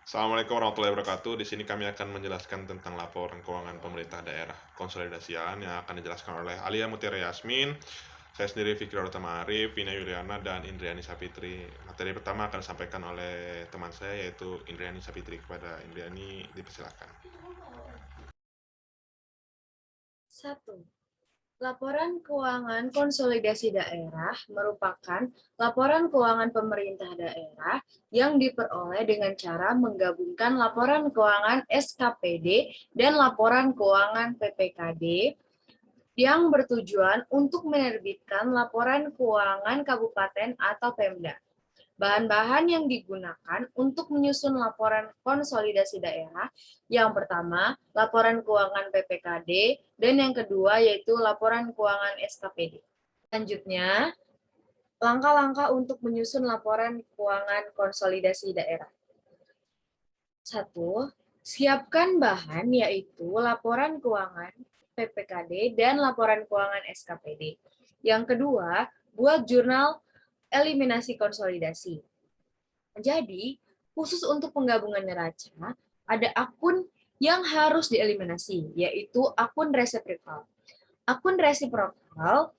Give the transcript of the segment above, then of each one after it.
Assalamualaikum warahmatullahi wabarakatuh. Di sini kami akan menjelaskan tentang laporan keuangan pemerintah daerah konsolidasian yang akan dijelaskan oleh Alia Mutiara Yasmin, saya sendiri Fikri Utama Arif, Vina Yuliana, dan Indriani Sapitri. Materi pertama akan disampaikan oleh teman saya yaitu Indriani Sapitri. Kepada Indriani dipersilakan. 1. Laporan keuangan konsolidasi daerah merupakan laporan keuangan pemerintah daerah yang diperoleh dengan cara menggabungkan laporan keuangan SKPD dan laporan keuangan PPKD yang bertujuan untuk menerbitkan laporan keuangan kabupaten atau Pemda. Bahan-bahan yang digunakan untuk menyusun laporan konsolidasi daerah, yang pertama, laporan keuangan PPKD, dan yang kedua yaitu laporan keuangan SKPD. Selanjutnya, langkah-langkah untuk menyusun laporan keuangan konsolidasi daerah. 1. Siapkan bahan yaitu laporan keuangan PPKD dan laporan keuangan SKPD. Yang kedua, buat jurnal eliminasi konsolidasi. Jadi, khusus untuk penggabungan neraca, ada akun yang harus dieliminasi, yaitu akun resiprokal. Akun resiprokal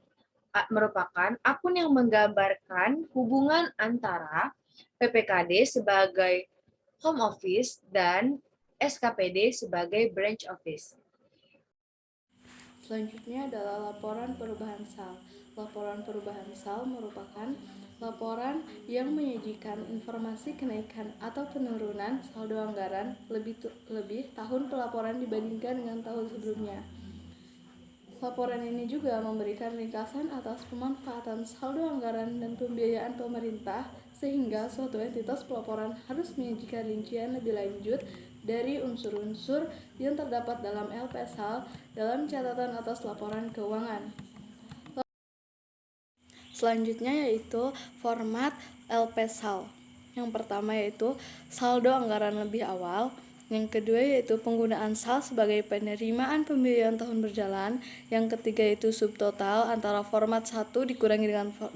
merupakan akun yang menggambarkan hubungan antara PPKD sebagai home office dan SKPD sebagai branch office. Selanjutnya adalah laporan perubahan SAL. Laporan perubahan SAL merupakan laporan yang menyajikan informasi kenaikan atau penurunan saldo anggaran lebih tahun pelaporan dibandingkan dengan tahun sebelumnya. Laporan ini juga memberikan ringkasan atas pemanfaatan saldo anggaran dan pembiayaan pemerintah, sehingga suatu entitas pelaporan harus menyajikan rincian lebih lanjut dari unsur-unsur yang terdapat dalam LPSAL dalam catatan atas laporan keuangan. Selanjutnya yaitu format LPSAL. Yang pertama yaitu saldo anggaran lebih awal. Yang kedua yaitu penggunaan SAL sebagai penerimaan pembiayaan tahun berjalan. Yang ketiga yaitu subtotal antara format 1 dikurangi dengan 2.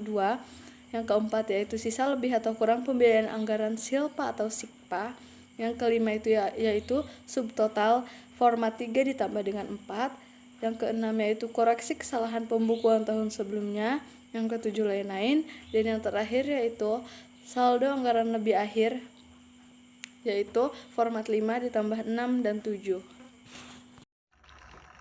Yang keempat yaitu sisa lebih atau kurang pembiayaan anggaran SILPA atau SIKPA. Yang kelima yaitu subtotal format 3 ditambah dengan 4. Yang keenam yaitu koreksi kesalahan pembukuan tahun sebelumnya. Yang ketujuh lain-lain. Dan yang terakhir yaitu saldo anggaran lebih akhir, yaitu format 5 ditambah 6 dan 7.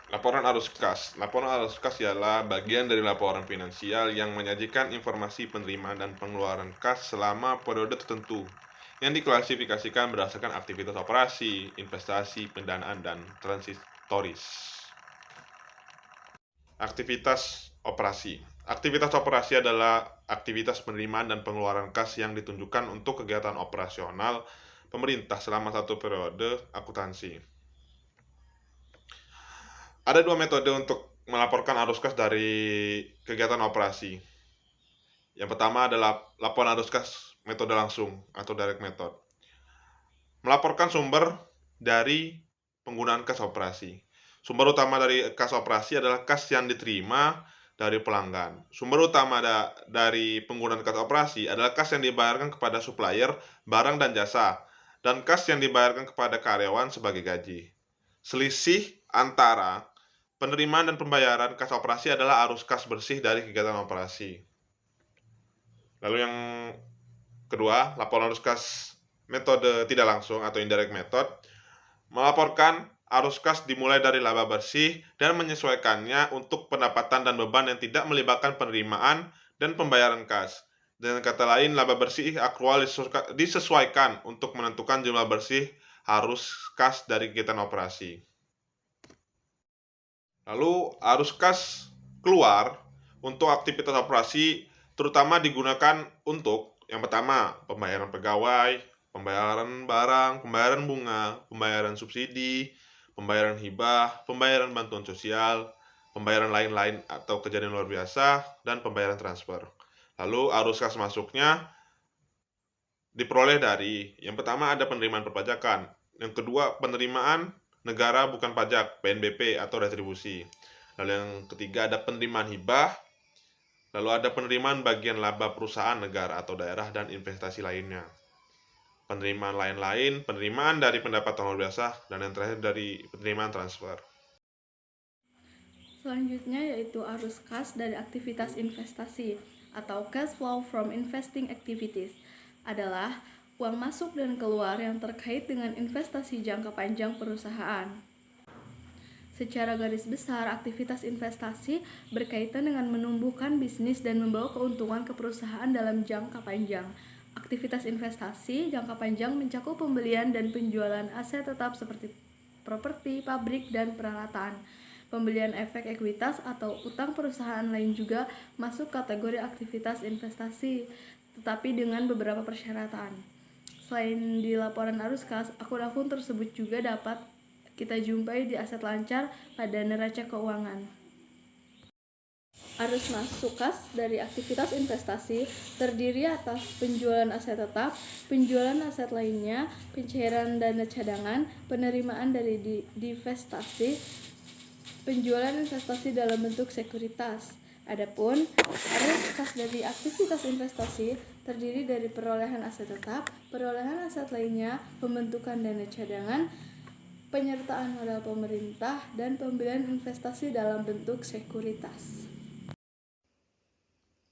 Laporan arus kas. Laporan arus kas ialah bagian dari laporan finansial yang menyajikan informasi penerimaan dan pengeluaran kas selama periode tertentu yang diklasifikasikan berdasarkan aktivitas operasi, investasi, pendanaan, dan transitoris. Aktivitas operasi. Aktivitas operasi adalah aktivitas penerimaan dan pengeluaran kas yang ditunjukkan untuk kegiatan operasional pemerintah selama satu periode akuntansi. Ada dua metode untuk melaporkan arus kas dari kegiatan operasi. Yang pertama adalah laporan arus kas metode langsung atau direct method. Melaporkan sumber dari penggunaan kas operasi. Sumber utama dari kas operasi adalah kas yang diterima dari pelanggan. Sumber utama dari penggunaan kas operasi adalah kas yang dibayarkan kepada supplier, barang dan jasa, dan kas yang dibayarkan kepada karyawan sebagai gaji. Selisih antara penerimaan dan pembayaran kas operasi adalah arus kas bersih dari kegiatan operasi. Lalu yang kedua, laporan arus kas metode tidak langsung atau indirect method. Melaporkan arus kas dimulai dari laba bersih dan menyesuaikannya untuk pendapatan dan beban yang tidak melibatkan penerimaan dan pembayaran kas. Dengan kata lain, laba bersih akrual disesuaikan untuk menentukan jumlah bersih arus kas dari kegiatan operasi. Lalu arus kas keluar untuk aktivitas operasi terutama digunakan untuk yang pertama pembayaran pegawai, pembayaran barang, pembayaran bunga, pembayaran subsidi, pembayaran hibah, pembayaran bantuan sosial, pembayaran lain-lain atau kejadian luar biasa, dan pembayaran transfer. Lalu arus kas masuknya diperoleh dari yang pertama ada penerimaan perpajakan, yang kedua penerimaan negara bukan pajak (PNBP) atau retribusi. Lalu yang ketiga ada penerimaan hibah, lalu ada penerimaan bagian laba perusahaan negara atau daerah dan investasi lainnya. penerimaan lain-lain, penerimaan dari pendapatan luar biasa, dan yang terakhir dari penerimaan transfer. Selanjutnya yaitu arus kas dari aktivitas investasi atau cash flow from investing activities adalah uang masuk dan keluar yang terkait dengan investasi jangka panjang perusahaan. Secara garis besar, aktivitas investasi berkaitan dengan menumbuhkan bisnis dan membawa keuntungan ke perusahaan dalam jangka panjang. Aktivitas investasi jangka panjang mencakup pembelian dan penjualan aset tetap seperti properti, pabrik, dan peralatan. Pembelian efek ekuitas atau utang perusahaan lain juga masuk kategori aktivitas investasi, tetapi dengan beberapa persyaratan. Selain di laporan arus kas, akun-akun tersebut juga dapat kita jumpai di aset lancar pada neraca keuangan. Arus masuk kas dari aktivitas investasi terdiri atas penjualan aset tetap, penjualan aset lainnya, pencairan dana cadangan, penerimaan dari divestasi, penjualan investasi dalam bentuk sekuritas. Adapun arus kas dari aktivitas investasi terdiri dari perolehan aset tetap, perolehan aset lainnya, pembentukan dana cadangan, penyertaan modal pemerintah, dan pembelian investasi dalam bentuk sekuritas.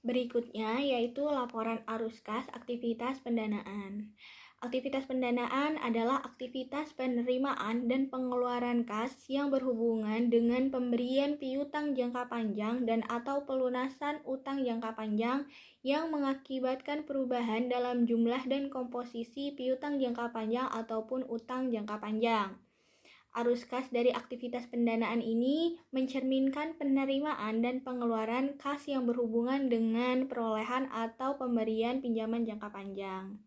Berikutnya yaitu laporan arus kas aktivitas pendanaan. Aktivitas pendanaan adalah aktivitas penerimaan dan pengeluaran kas yang berhubungan dengan pemberian piutang jangka panjang dan atau pelunasan utang jangka panjang yang mengakibatkan perubahan dalam jumlah dan komposisi piutang jangka panjang ataupun utang jangka panjang. Arus kas dari aktivitas pendanaan ini mencerminkan penerimaan dan pengeluaran kas yang berhubungan dengan perolehan atau pemberian pinjaman jangka panjang.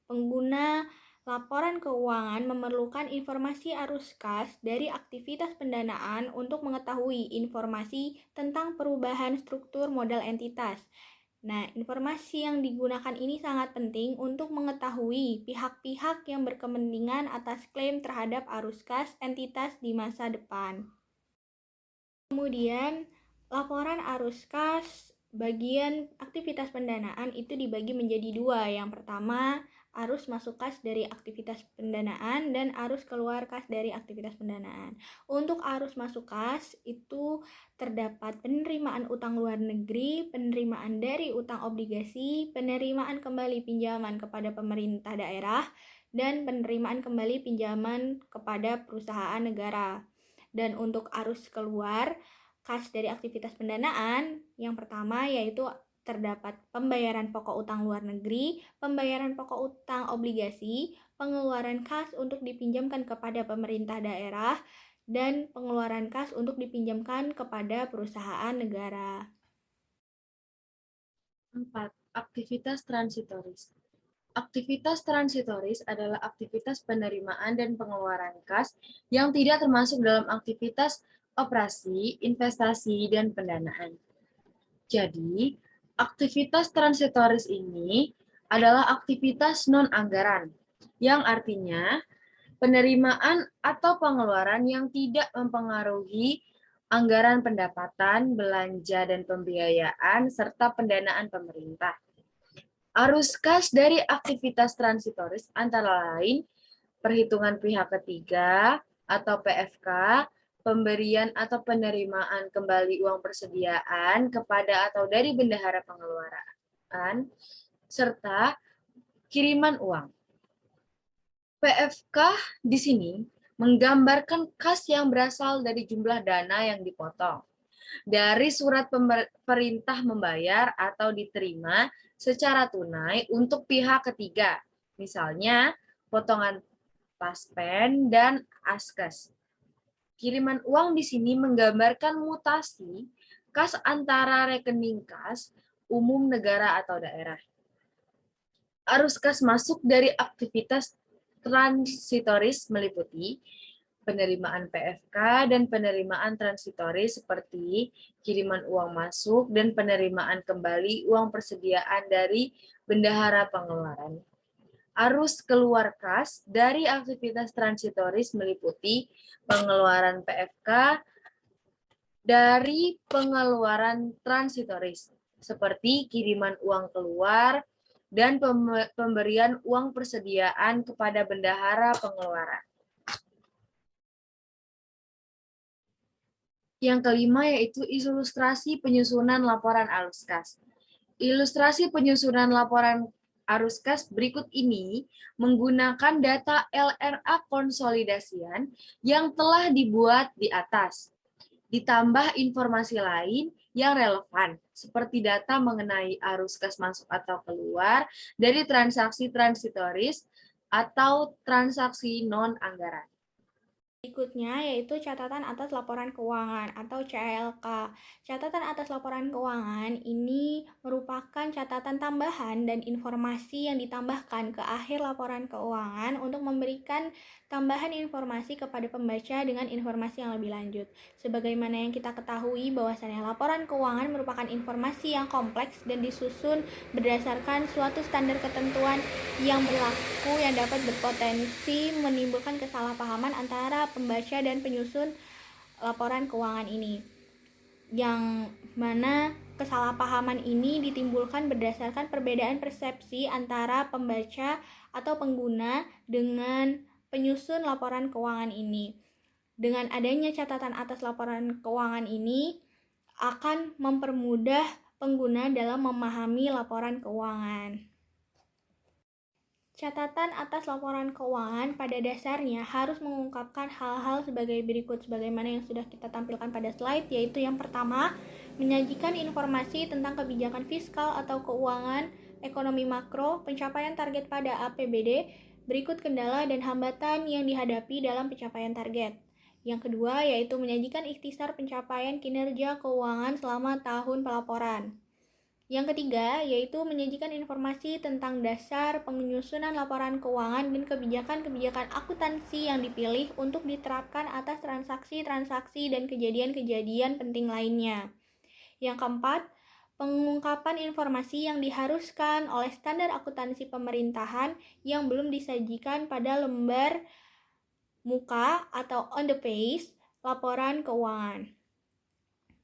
Pengguna laporan keuangan memerlukan informasi arus kas dari aktivitas pendanaan untuk mengetahui informasi tentang perubahan struktur modal entitas. Nah, informasi yang digunakan ini sangat penting untuk mengetahui pihak-pihak yang berkepentingan atas klaim terhadap arus kas entitas di masa depan. Kemudian, laporan arus kas bagian aktivitas pendanaan itu dibagi menjadi dua. Yang pertama, arus masuk kas dari aktivitas pendanaan dan arus keluar kas dari aktivitas pendanaan. Untuk arus masuk kas itu terdapat penerimaan utang luar negeri, penerimaan dari utang obligasi, penerimaan kembali pinjaman kepada pemerintah daerah, dan penerimaan kembali pinjaman kepada perusahaan negara. Dan untuk arus keluar kas dari aktivitas pendanaan, yang pertama yaitu terdapat pembayaran pokok utang luar negeri, pembayaran pokok utang obligasi, pengeluaran kas untuk dipinjamkan kepada pemerintah daerah, dan pengeluaran kas untuk dipinjamkan kepada perusahaan negara. 4. Aktivitas transitoris. Aktivitas transitoris adalah aktivitas penerimaan dan pengeluaran kas yang tidak termasuk dalam aktivitas operasi, investasi, dan pendanaan. Jadi, aktivitas transitoris ini adalah aktivitas non-anggaran, yang artinya penerimaan atau pengeluaran yang tidak mempengaruhi anggaran pendapatan, belanja, dan pembiayaan, serta pendanaan pemerintah. Arus kas dari aktivitas transitoris antara lain perhitungan pihak ketiga atau PFK, pemberian atau penerimaan kembali uang persediaan kepada atau dari bendahara pengeluaran, serta kiriman uang. PFK di sini menggambarkan kas yang berasal dari jumlah dana yang dipotong dari surat perintah membayar atau diterima secara tunai untuk pihak ketiga, misalnya potongan paspen dan askes. Kiriman uang di sini menggambarkan mutasi kas antara rekening kas umum negara atau daerah. Arus kas masuk dari aktivitas transitoris meliputi penerimaan PFK dan penerimaan transitoris seperti kiriman uang masuk dan penerimaan kembali uang persediaan dari bendahara pengeluaran. Arus keluar kas dari aktivitas transitoris meliputi pengeluaran PFK dari pengeluaran transitoris seperti kiriman uang keluar dan pemberian uang persediaan kepada bendahara pengeluaran. Yang kelima yaitu ilustrasi penyusunan laporan arus kas. Ilustrasi penyusunan laporan arus kas berikut ini menggunakan data LRA konsolidasian yang telah dibuat di atas, ditambah informasi lain yang relevan, seperti data mengenai arus kas masuk atau keluar dari transaksi transitoris atau transaksi non-anggaran. Berikutnya yaitu catatan atas laporan keuangan atau CLK. Catatan atas laporan keuangan ini merupakan catatan tambahan dan informasi yang ditambahkan ke akhir laporan keuangan untuk memberikan tambahan informasi kepada pembaca dengan informasi yang lebih lanjut. Sebagaimana yang kita ketahui bahwasannya laporan keuangan merupakan informasi yang kompleks dan disusun berdasarkan suatu standar ketentuan yang berlaku yang dapat berpotensi menimbulkan kesalahpahaman antara pembaca dan penyusun laporan keuangan ini, yang mana kesalahpahaman ini ditimbulkan berdasarkan perbedaan persepsi antara pembaca atau pengguna dengan penyusun laporan keuangan ini. Dengan adanya catatan atas laporan keuangan ini akan mempermudah pengguna dalam memahami laporan keuangan. Catatan atas laporan keuangan pada dasarnya harus mengungkapkan hal-hal sebagai berikut sebagaimana yang sudah kita tampilkan pada slide, yaitu yang pertama, menyajikan informasi tentang kebijakan fiskal atau keuangan, ekonomi makro, pencapaian target pada APBD, berikut kendala dan hambatan yang dihadapi dalam pencapaian target. Yang kedua, yaitu menyajikan ikhtisar pencapaian kinerja keuangan selama tahun pelaporan. Yang ketiga, yaitu menyajikan informasi tentang dasar penyusunan laporan keuangan dan kebijakan-kebijakan akuntansi yang dipilih untuk diterapkan atas transaksi-transaksi dan kejadian-kejadian penting lainnya. Yang keempat, pengungkapan informasi yang diharuskan oleh standar akuntansi pemerintahan yang belum disajikan pada lembar muka atau on the page laporan keuangan.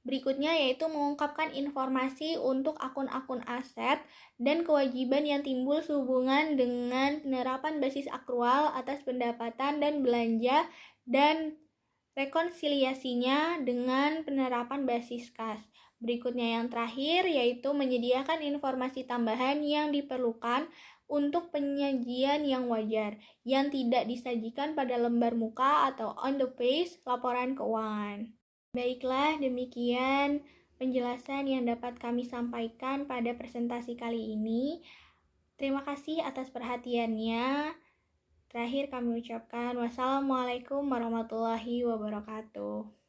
Berikutnya yaitu mengungkapkan informasi untuk akun-akun aset dan kewajiban yang timbul sehubungan dengan penerapan basis akrual atas pendapatan dan belanja dan rekonsiliasinya dengan penerapan basis kas. Berikutnya yang terakhir yaitu menyediakan informasi tambahan yang diperlukan untuk penyajian yang wajar yang tidak disajikan pada lembar muka atau on the page laporan keuangan. Baiklah, demikian penjelasan yang dapat kami sampaikan pada presentasi kali ini. Terima kasih atas perhatiannya. Terakhir kami ucapkan wassalamualaikum warahmatullahi wabarakatuh.